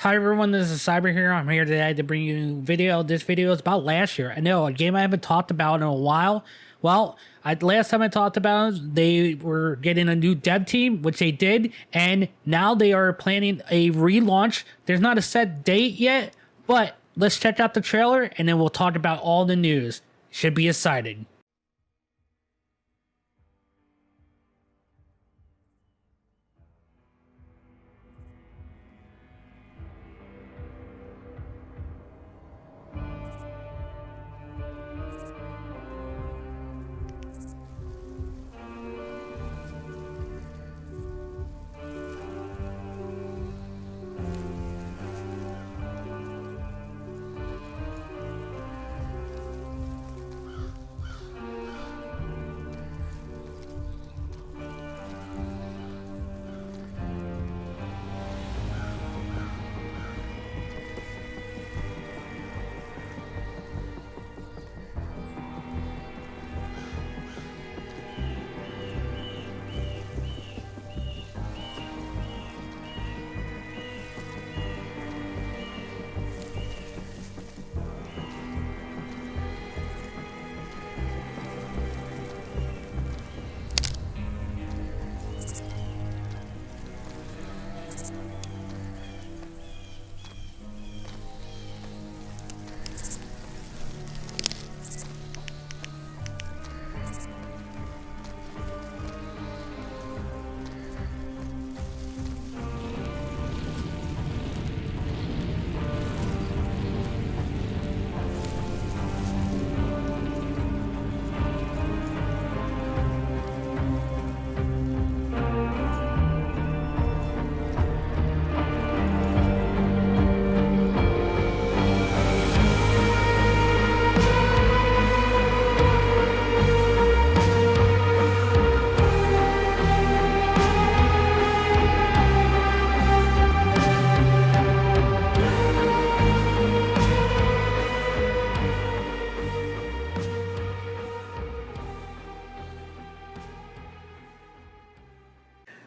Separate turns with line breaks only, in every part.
Hi everyone, this is Cyber here. I'm here today to bring you a new video. This video is about last year. I know, a game I haven't talked about in a while. Well, last time I talked about it, they were getting a new dev team, which they did, and now they are planning a relaunch. There's not a set date yet, but let's check out the trailer and then we'll talk about all the news. Should be exciting.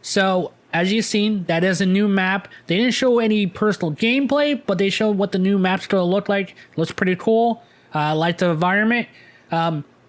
So, as you've seen, that is a new map. They didn't show any personal gameplay, but they showed what the new map's going to look like. Looks pretty cool. Like the environment.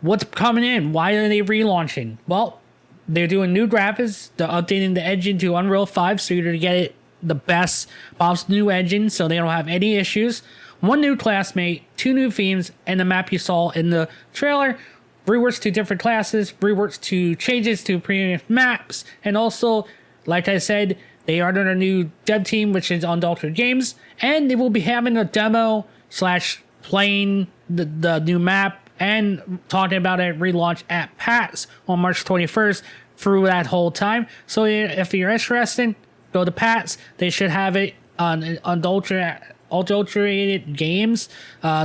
What's coming in? Why are they relaunching? Well, they're doing new graphics. They're updating the engine to Unreal 5, so you're going to get it the best possible new engine, so they don't have any issues. One new classmate, two new themes, and the map you saw in the trailer reworks to different classes, reworks to changes to previous maps, and also, like I said, they are under a new dev team, which is Unadulterated Games, and they will be having a demo slash playing the new map and talking about a relaunch at PAX on March 21st through that whole time. So if you're interested, go to PAX. They should have it on adulterated games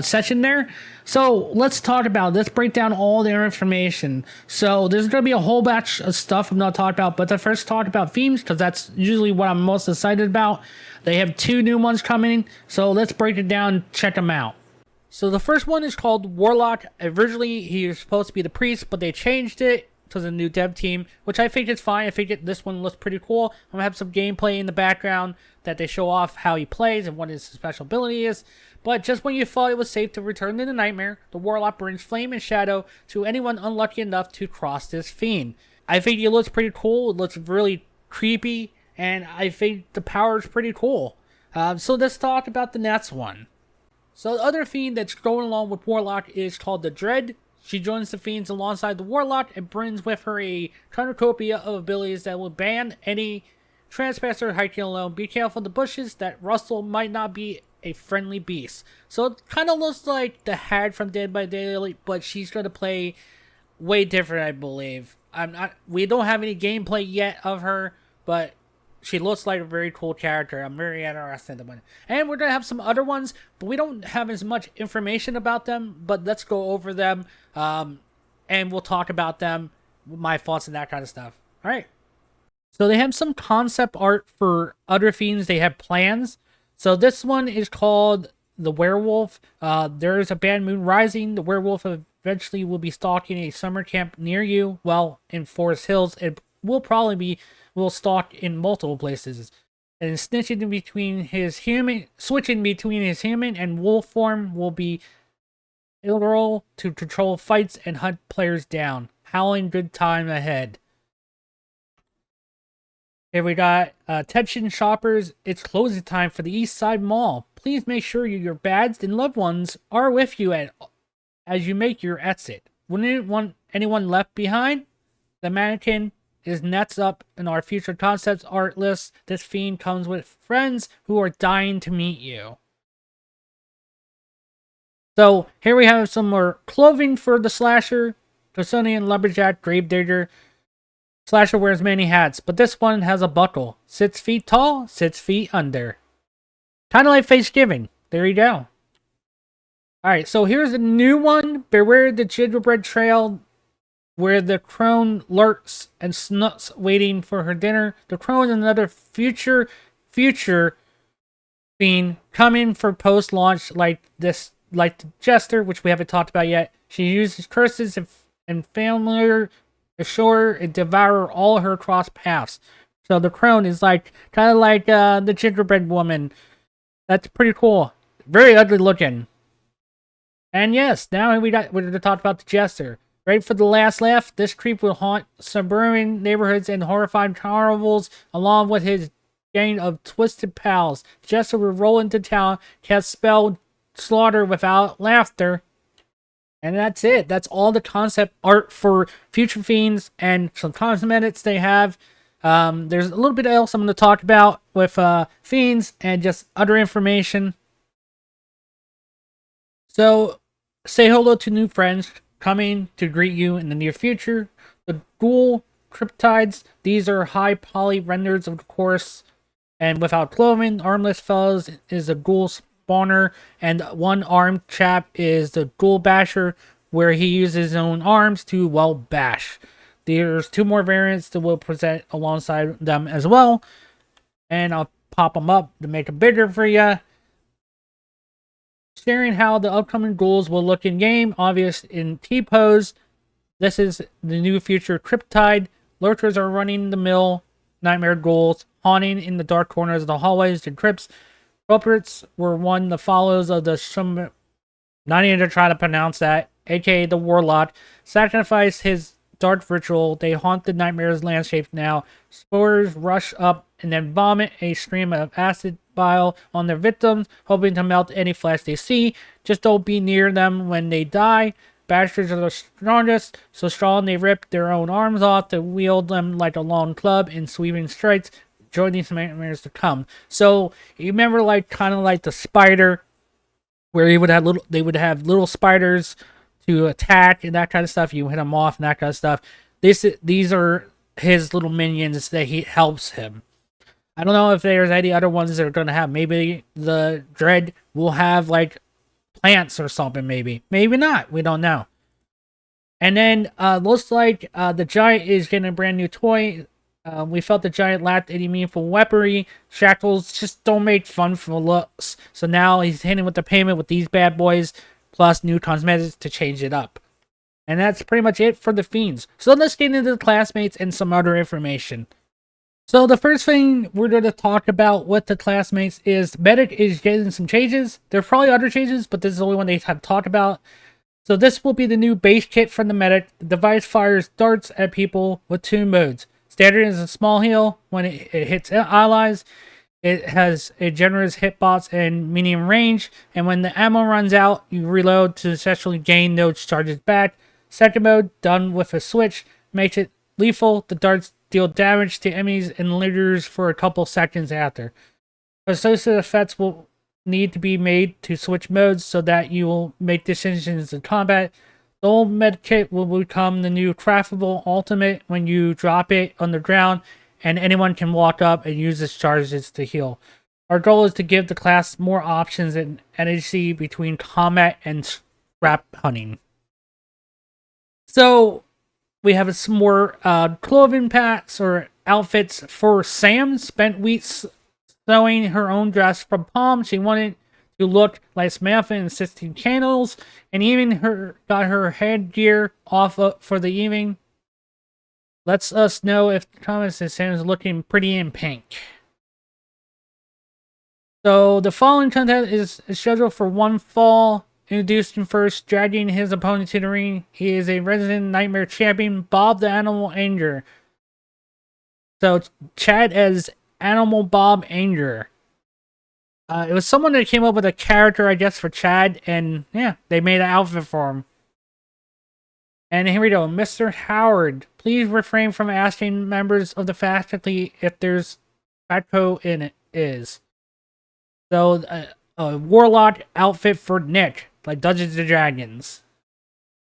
session there. So let's talk about it. Let's break down all their information. So there's going to be a whole batch of stuff I'm not talking about, but the first talk about themes, because that's usually what I'm most excited about. They have two new ones coming, so let's break it down, check them out. So the first one is called Warlock. Originally he was supposed to be the priest, but they changed it to the new dev team, which I think is fine. I think this one looks pretty cool. I'm gonna have some gameplay in the background that they show off how he plays and what his special ability is. But just when you thought it was safe to return to the nightmare, the Warlock brings flame and shadow to anyone unlucky enough to cross this Fiend. I think it looks pretty cool. It looks really creepy, and I think the power is pretty cool. So let's talk about the next one. So the other Fiend that's going along with Warlock is called the Dread. She joins the Fiends alongside the Warlock and brings with her a cornucopia of abilities that will ban any trespasser hiking alone. Be careful of the bushes, that Russell might not be a friendly beast. So it kind of looks like the Hag from Dead by Daylight, but she's going to play way different, I believe. We don't have any gameplay yet of her, but she looks like a very cool character. I'm very interested in it. And we're going to have some other ones, but we don't have as much information about them. But let's go over them, and we'll talk about them, my thoughts and that kind of stuff. All right. So they have some concept art for other fiends. They have plans. So this one is called the Werewolf. There is a bad moon rising. The werewolf eventually will be stalking a summer camp near you. Well, in Forest Hills. It will probably be will stalk in multiple places. And switching between his human and wolf form will be integral to control fights and hunt players down. Howling good time ahead. Here we got attention shoppers. It's closing time for the East Side Mall. Please make sure your bads and loved ones are with you as you make your exit. Wouldn't want anyone left behind? The mannequin is next up in our future concepts art list. This fiend comes with friends who are dying to meet you. So here we have some more clothing for the slasher. Custodian, lumberjack, gravedigger. Slasher wears many hats, but this one has a buckle. 6 feet tall, 6 feet under. Kind of like Thanksgiving. There you go. Alright, so here's a new one. Beware the gingerbread trail, where the crone lurks and snuts waiting for her dinner. The crone is another future fiend coming for post-launch like the Jester, which we haven't talked about yet. She uses curses and familiar assure and devour all her cross paths. So the crone is like kind of like the gingerbread woman. That's pretty cool. Very ugly looking. And yes, now we're going to talk about the Jester. Right for the last laugh, this creep will haunt suburban neighborhoods and horrifying carnivals along with his gang of twisted pals. Jester will roll into town, cast spell, slaughter without laughter. And that's it. That's all the concept art for Future Fiends and some cosmetics they have. There's a little bit else I'm going to talk about with Fiends and just other information. So, say hello to new friends coming to greet you in the near future. The ghoul cryptides. These are high poly renders, of course. And without clothing, armless fellows is a ghoul spawner, and one armed chap is the ghoul basher, where he uses his own arms to, well, bash. There's 2 more variants that will present alongside them as well, and I'll pop them up to make it bigger for you. Sharing how the upcoming ghouls will look in game, obvious in T-pose. This is the new future Cryptide. Lurkers are running the mill, nightmare ghouls, haunting in the dark corners of the hallways and crypts. Culprits were one the follows of the not even to try to pronounce that, aka the Warlock. Sacrifice his dark ritual. They haunt the nightmare's landscape now. Spores rush up and then vomit a stream of acid bile on their victims, hoping to melt any flesh they see. Just don't be near them when they die. Bashers are the strongest, so strong they rip their own arms off to wield them like a long club in sweeping strikes. Join these nightmares to come. So you remember, like kind of like the spider, where they would have little spiders to attack and that kind of stuff. You hit them off and that kind of stuff. These are his little minions that he helps him. I don't know if there's any other ones that are going to have. Maybe the Dread will have like plants or something. Maybe not. We don't know. And then looks like the Giant is getting a brand new toy. We felt the Giant lacked any meaningful weaponry. Shackles just don't make fun for looks. So now he's hitting with the payment with these bad boys, plus new cosmetics to change it up. And that's pretty much it for the Fiends. So let's get into the Classmates and some other information. So the first thing we're going to talk about with the Classmates is Medic is getting some changes. There are probably other changes, but this is the only one they have talked about. So this will be the new base kit from the Medic. The device fires darts at people with 2 modes. Standard is a small heal when it hits allies. It has a generous hitbox and medium range. And when the ammo runs out, you reload to essentially gain those charges back. Second mode, done with a switch, makes it lethal. The darts deal damage to enemies and lingers for a couple seconds after. Associated effects will need to be made to switch modes so that you will make decisions in combat. The old med kit will become the new craftable ultimate when you drop it on the ground, and anyone can walk up and use its charges to heal. Our goal is to give the class more options and energy between combat and scrap hunting. So we have some more clothing packs or outfits for Sam. Spent weeks sewing her own dress from Palm. She wanted to look like Samantha in 16 Candles, and even got her headgear off for the evening. Lets us know if Thomas and Sam is looking pretty in pink. So the following contest is scheduled for one fall. Introduced him first, dragging his opponent to the ring. He is a resident Nightmare champion, Bob the Animal Anger. So Chad as Animal Bob Anger. It was someone that came up with a character, I guess, for Chad, and yeah, they made an outfit for him. And here we go. Mr. Howard, please refrain from asking members of the faculty if there's Fatco in it is. So, a warlock outfit for Nick, like Dungeons and Dragons.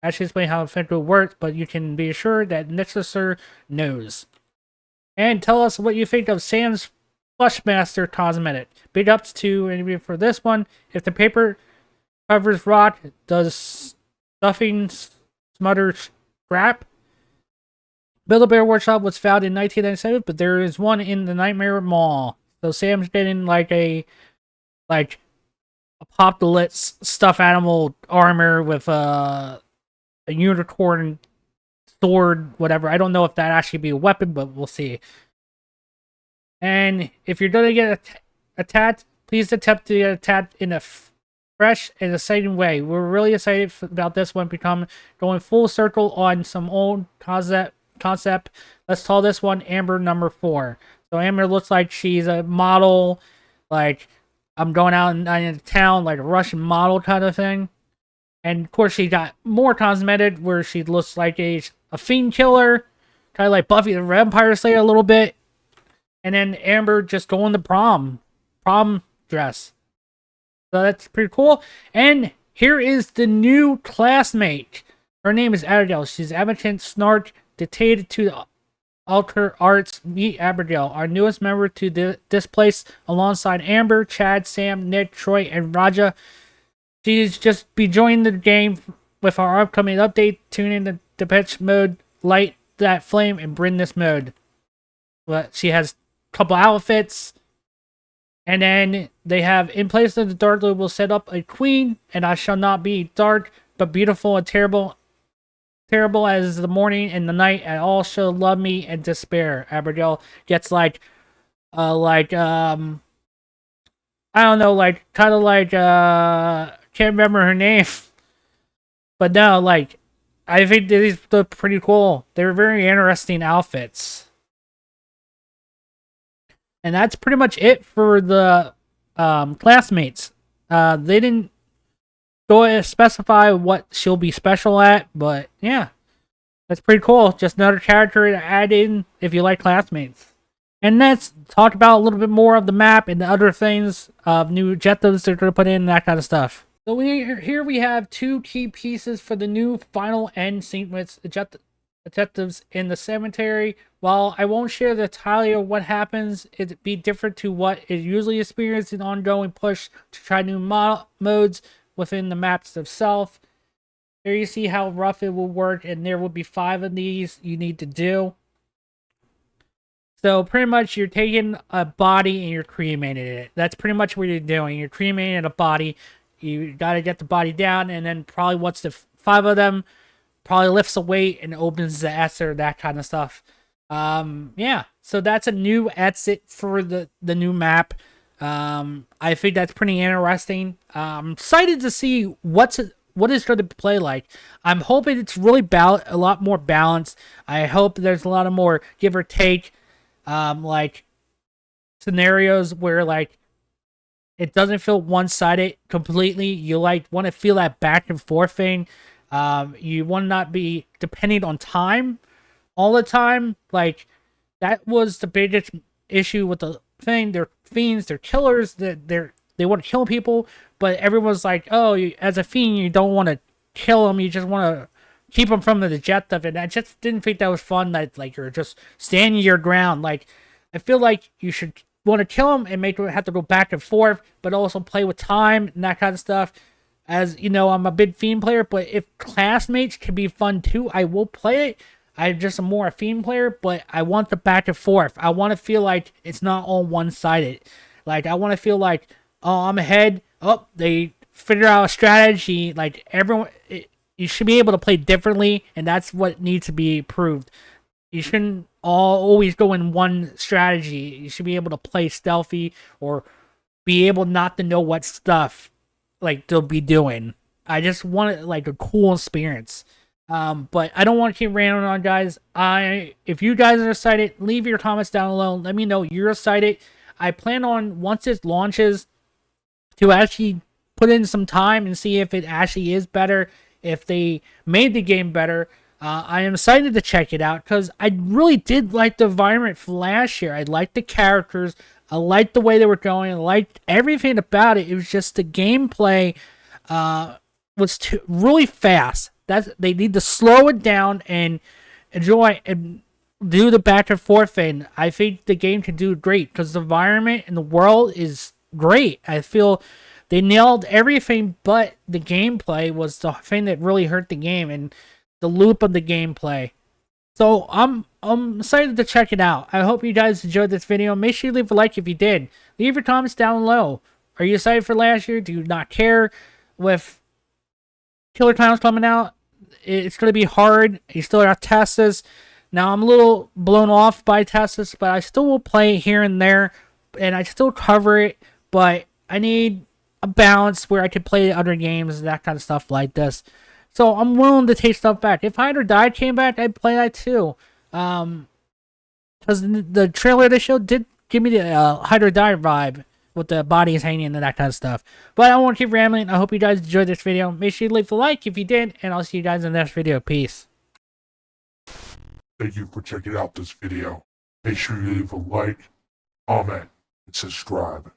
That's just how Fatco works, but you can be assured that Nixer knows. And tell us what you think of Sam's Plushmaster cosmetic. Big ups to anybody for this one. If the paper covers rock, does stuffing smother scrap? Build-A-Bear Workshop was founded in 1997, but there is one in the Nightmare Mall. So Sam's getting like a apocalypse stuffed animal armor with a unicorn sword, whatever. I don't know if that actually be a weapon, but we'll see. And if you're gonna get attacked, please attempt to get attacked in a fresh and exciting way. We're really excited about this one going full circle on some old concept. Let's call this one Amber number 4. So Amber looks like she's a model, like I'm going out in town, like a Russian model kind of thing. And of course, she got more cosmetic where she looks like a fiend killer, kind of like Buffy the Vampire Slayer a little bit. And then Amber just going to prom dress. So that's pretty cool. And here is the new classmate. Her name is Abigail. She's Abigail Snark, dictated to the Alter Arts. Meet Abigail, our newest member to this place, alongside Amber, Chad, Sam, Nick, Troy, and Raja. She's just be joining the game with our upcoming update. Tune in to Depeche Mode, light that flame, and bring this mode. But she has a couple outfits. And then they have, in place of the dark Lord will set up a queen, and I shall not be dark, but beautiful and terrible as the morning and the night, and all shall love me and despair. Abigail gets I don't know, can't remember her name. But no, I think these look pretty cool. They're very interesting outfits. And that's pretty much it for the classmates. They didn't go and specify what she'll be special at, but yeah, that's pretty cool. Just another character to add in if you like classmates. And let's talk about a little bit more of the map and the other things of new objectives they're going to put in and that kind of stuff. So here we have 2 key pieces for the new final end sequence objectives in the cemetery. While I won't share the entirety of what happens, it'd be different to what is usually experienced in ongoing push to try new modes within the maps themselves. There you see how rough it will work, and there will be 5 of these you need to do. So pretty much you're taking a body and you're cremating it. That's pretty much what you're doing. You're cremating a body. You got to get the body down, and then probably once the 5 of them probably lifts a weight and opens the ether, that kind of stuff. Yeah, so that's a new exit for the new map. I think that's pretty interesting. I'm excited to see what it's going to play like. I'm hoping it's really a lot more balanced. I hope there's a lot of more give or take, scenarios where it doesn't feel one-sided completely. You want to feel that back and forth thing. You want to not be depending on time all the time. That was the biggest issue with the thing. They're fiends, they're killers, they want to kill people, but everyone's like, oh, as a fiend, you don't want to kill them, you just want to keep them from the objective, and I just didn't think that was fun, that you're just standing your ground. I feel like you should want to kill them and make them have to go back and forth, but also play with time and that kind of stuff. As you know, I'm a big Fiend player, but if classmates can be fun too, I will play it. I'm just more a Fiend player, but I want the back and forth. I want to feel like it's not all one-sided. I want to feel like, oh, I'm ahead. Oh, they figure out a strategy. You should be able to play differently, and that's what needs to be improved. You shouldn't always go in one strategy. You should be able to play stealthy or be able not to know what stuff like they'll be doing. I just want it like a cool experience. But I don't want to keep ranting on, guys. If you guys are excited, leave your comments down below. Let me know you're excited. I plan on, once it launches, to actually put in some time and see if it actually is better, if they made the game better. I am excited to check it out because I really did like the environment from last year. I liked the characters. I liked the way they were going. I liked everything about it. It was just the gameplay was really fast. They need to slow it down and enjoy and do the back and forth thing. I think the game can do great because the environment and the world is great. I feel they nailed everything, but the gameplay was the thing that really hurt the game and the loop of the gameplay. So I'm excited to check it out. I hope you guys enjoyed this video. Make sure you leave a like if you did. Leave your comments down below. Are you excited for last year? Do you not care? With Killer Clowns coming out, it's going to be hard. You still got Teslas. Now, I'm a little blown off by Teslas, but I still will play here and there, and I still cover it, but I need a balance where I can play other games and that kind of stuff like this. So I'm willing to take stuff back. If Hide or Die came back, I'd play that too. Because the trailer they showed did give me the Hide or Die vibe with the bodies hanging and that kind of stuff. But I don't want to keep rambling. I hope you guys enjoyed this video. Make sure you leave a like if you did, and I'll see you guys in the next video. Peace.
Thank you for checking out this video. Make sure you leave a like, comment, and subscribe.